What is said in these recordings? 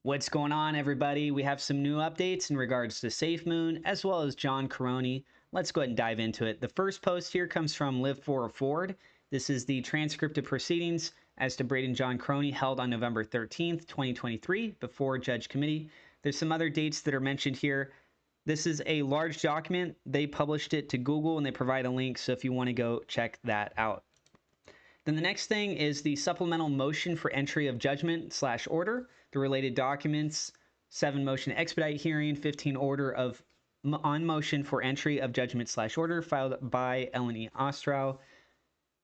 What's going on, everybody? We have some new updates in regards to Safemoon as well as John Caroni. Let's go ahead and dive into it. The first post here comes from Live for Ford. This is the transcript of proceedings as to Braden John Caroni held on November 13th, 2023 before Judge Committee. There's some other dates that are mentioned here. This is a large document. They published it to Google and they provide a link, so if you want to go check that out. Then the next thing is the supplemental motion for entry of judgment/order, the related documents, 7 motion expedite hearing, 15 order of on motion for entry of judgment/order filed by Ellen E. Ostrow.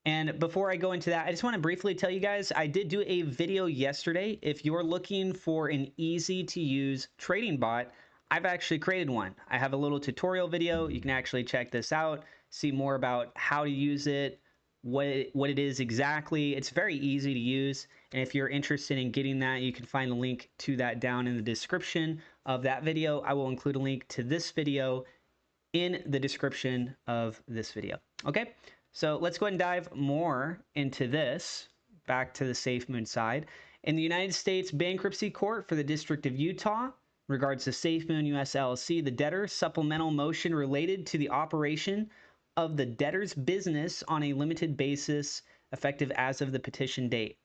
And before I go into that, I just want to briefly tell you guys, I did do a video yesterday. If you're looking for an easy to use trading bot, I've actually created one. I have a little tutorial video. You can actually check this out, see more about how to use it, what it is exactly. It's very easy to use, and if you're interested in getting that, you can find the link to that down in the description of that video. I will include a link to this video in the description of this video. Okay, so let's go ahead and dive more into this. Back to the Safemoon side. In the United States Bankruptcy Court for the District of Utah, regards to Safemoon US LLC, the debtor supplemental motion related to the operation of the debtor's business on a limited basis effective as of the petition date.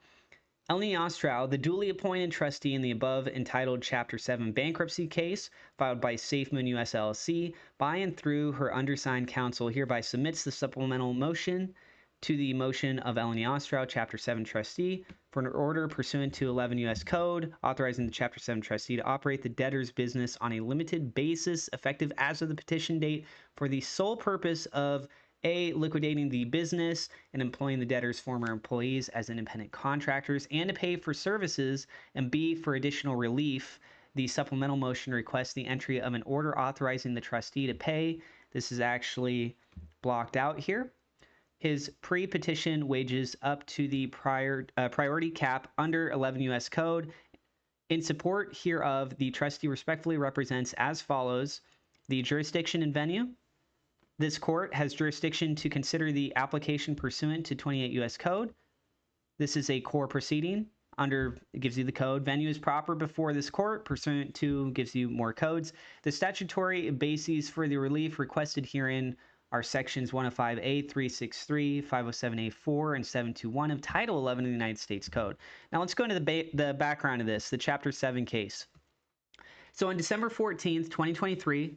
Ellen E. Ostrow, the duly appointed trustee in the above entitled Chapter 7 bankruptcy case filed by Safemoon US LLC by and through her undersigned counsel, hereby submits the supplemental motion to the motion of Ellen E. Ostrow, Chapter 7 trustee, for an order pursuant to 11 U.S. Code authorizing the Chapter 7 trustee to operate the debtor's business on a limited basis effective as of the petition date for the sole purpose of A, liquidating the business and employing the debtor's former employees as independent contractors and to pay for services, and B, for additional relief. The supplemental motion requests the entry of an order authorizing the trustee to pay. This is actually blocked out here. His pre-petition wages up to the priority cap under 11 U.S. Code. In support hereof, the trustee respectfully represents as follows the jurisdiction and venue. This court has jurisdiction to consider the application pursuant to 28 U.S. Code. This is a core proceeding. It gives you the code. Venue is proper before this court. Pursuant to gives you more codes. The statutory bases for the relief requested herein are sections 105A, 363, 507A4, and 721 of Title 11 of the United States Code. Now let's go into the background of this, the Chapter 7 case. So on December 14th, 2023,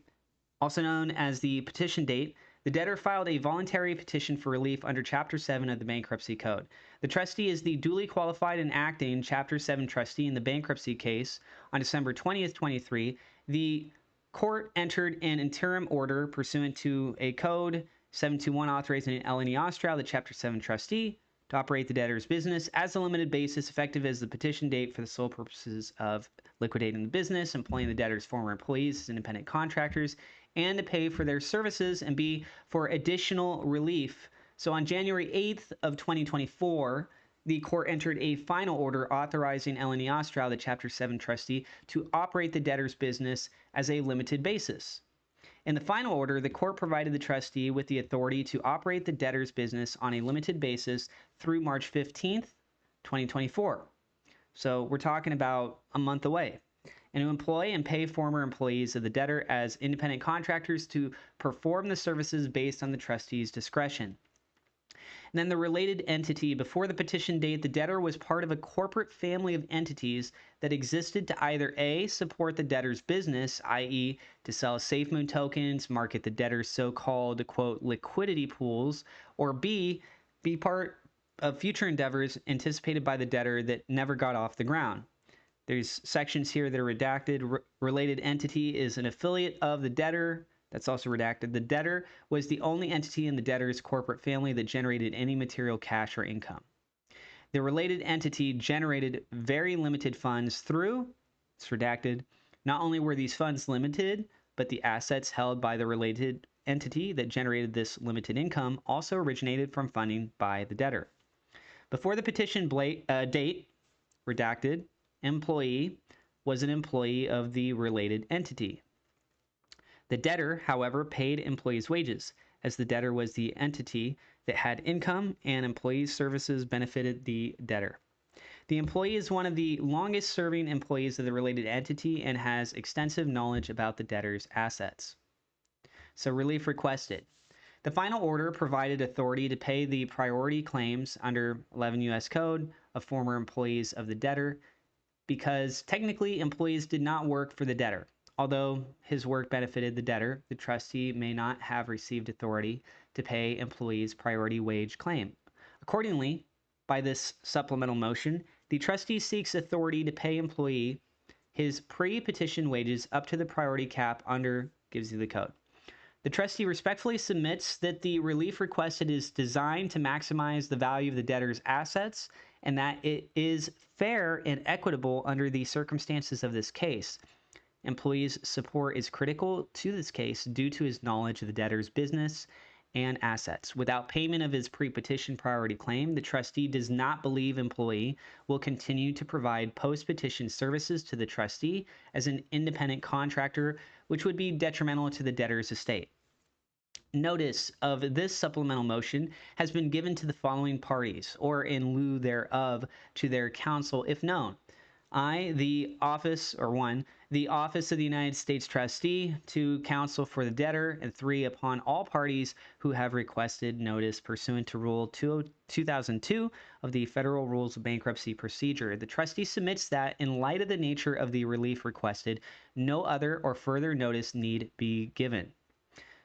also known as the petition date, the debtor filed a voluntary petition for relief under Chapter 7 of the Bankruptcy Code. The trustee is the duly qualified and acting Chapter 7 trustee in the bankruptcy case. On December 20th, 2023, the court entered an interim order pursuant to a code 721 authorizing Ellen E. Ostrow, the Chapter 7 trustee, to operate the debtor's business as a limited basis effective as the petition date for the sole purposes of liquidating the business, employing the debtor's former employees as independent contractors, and to pay for their services, and B, for additional relief. So on January 8th of 2024, the court entered a final order authorizing Ellen E. Ostrow, the Chapter 7 trustee, to operate the debtor's business as a limited basis. In the final order, the court provided the trustee with the authority to operate the debtor's business on a limited basis through March 15th, 2024. So we're talking about a month away. And to employ and pay former employees of the debtor as independent contractors to perform the services based on the trustee's discretion. And then the related entity. Before the petition date, the debtor was part of a corporate family of entities that existed to either A, support the debtor's business, i.e. to sell Safemoon tokens, market the debtor's so-called, quote, liquidity pools, or B, be part of future endeavors anticipated by the debtor that never got off the ground. There's sections here that are redacted. Related entity is an affiliate of the debtor. That's also redacted. The debtor was the only entity in the debtor's corporate family that generated any material cash or income. The related entity generated very limited funds through, it's redacted, not only were these funds limited, but the assets held by the related entity that generated this limited income also originated from funding by the debtor. Before the petition date, redacted, employee was an employee of the related entity. The debtor, however, paid employees' wages, as the debtor was the entity that had income and employees' services benefited the debtor. The employee is one of the longest serving employees of the related entity and has extensive knowledge about the debtor's assets. So relief requested. The final order provided authority to pay the priority claims under 11 U.S. Code of former employees of the debtor because technically employees did not work for the debtor. Although his work benefited the debtor, the trustee may not have received authority to pay employees' priority wage claim. Accordingly, by this supplemental motion, the trustee seeks authority to pay employee his pre-petition wages up to the priority cap under gives you the code. The trustee respectfully submits that the relief requested is designed to maximize the value of the debtor's assets and that it is fair and equitable under the circumstances of this case. Employee's support is critical to this case due to his knowledge of the debtor's business and assets. Without payment of his pre-petition priority claim, the trustee does not believe employee will continue to provide post-petition services to the trustee as an independent contractor, which would be detrimental to the debtor's estate. Notice of this supplemental motion has been given to the following parties, or in lieu thereof, to their counsel if known. The office of the United States Trustee, 2, counsel for the debtor, and 3, upon all parties who have requested notice pursuant to Rule 2002 of the Federal Rules of Bankruptcy Procedure. The trustee submits that, in light of the nature of the relief requested, no other or further notice need be given.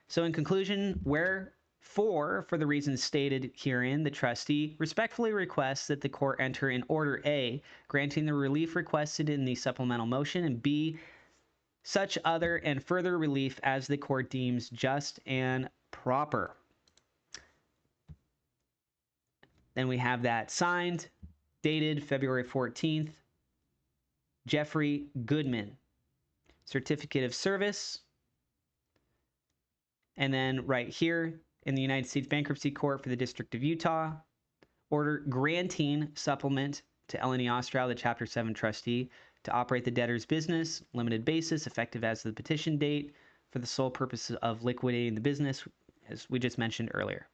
So in conclusion, wherefore, for the reasons stated herein, the trustee respectfully requests that the court enter in order A, granting the relief requested in the supplemental motion, and B, such other and further relief as the court deems just and proper. Then we have that signed, dated February 14th, Jeffrey Goodman. Certificate of service. And then right here in the United States Bankruptcy Court for the District of Utah, order granting supplement to Eleni Ostral, the Chapter 7 trustee, to operate the debtor's business, limited basis, effective as of the petition date, for the sole purpose of liquidating the business, as we just mentioned earlier.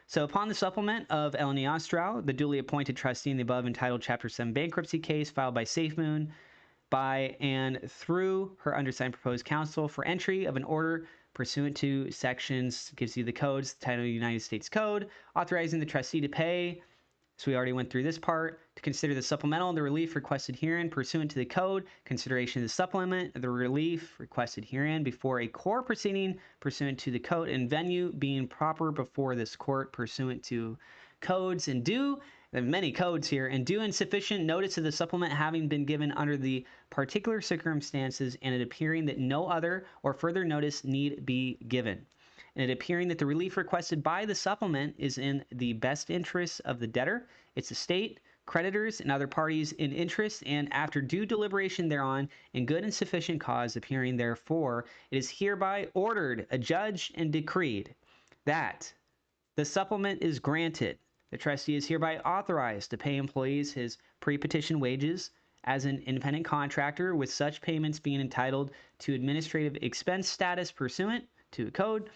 So upon the supplement of Eleni Ostral, the duly appointed trustee in the above entitled Chapter 7 bankruptcy case filed by Safemoon, by and through her undersigned proposed counsel for entry of an order pursuant to sections, gives you the codes, the title of the United States Code, authorizing the trustee to pay, so we already went through this part, to consider the supplemental and the relief requested herein pursuant to the code, consideration of the supplement, the relief requested herein before a court proceeding pursuant to the code, and venue being proper before this court pursuant to codes, and due, there are many codes here, and due and sufficient notice of the supplement having been given under the particular circumstances, and it appearing that no other or further notice need be given, and it appearing that the relief requested by the supplement is in the best interests of the debtor, its estate, creditors, and other parties in interest, and after due deliberation thereon, in good and sufficient cause appearing therefore, it is hereby ordered, adjudged, and decreed that the supplement is granted. The trustee is hereby authorized to pay employees his pre-petition wages as an independent contractor, with such payments being entitled to administrative expense status pursuant to a code.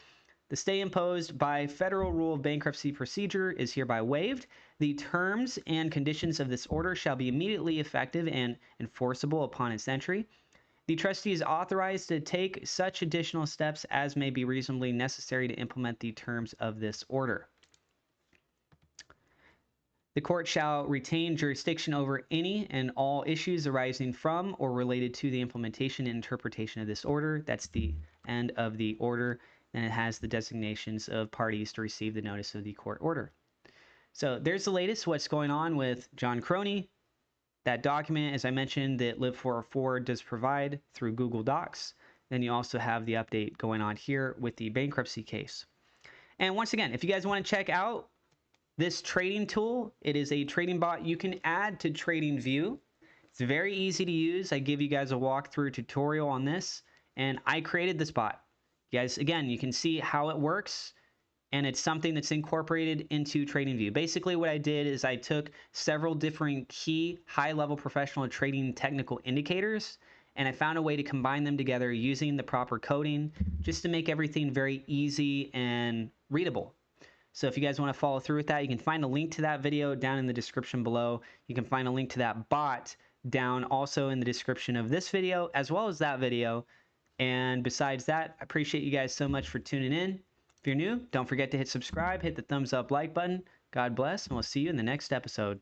The stay imposed by Federal Rule of Bankruptcy Procedure is hereby waived. The terms and conditions of this order shall be immediately effective and enforceable upon its entry. The trustee is authorized to take such additional steps as may be reasonably necessary to implement the terms of this order. The court shall retain jurisdiction over any and all issues arising from or related to the implementation and interpretation of this order. That's the end of the order. And it has the designations of parties to receive the notice of the court order. So there's the latest, what's going on with John Crony. That document, as I mentioned, that Live 404 does provide through Google Docs. Then you also have the update going on here with the bankruptcy case. And once again, if you guys want to check out this trading tool, it is a trading bot you can add to TradingView. It's very easy to use. I give you guys a walkthrough tutorial on this, and I created this bot. You guys, again, you can see how it works, and it's something that's incorporated into TradingView. Basically, what I did is I took several different key high-level professional trading technical indicators, and I found a way to combine them together using the proper coding just to make everything very easy and readable. So if you guys want to follow through with that, you can find a link to that video down in the description below. You can find a link to that bot down also in the description of this video, as well as that video. And besides that, I appreciate you guys so much for tuning in. If you're new, don't forget to hit subscribe, hit the thumbs up like button. God bless, and we'll see you in the next episode.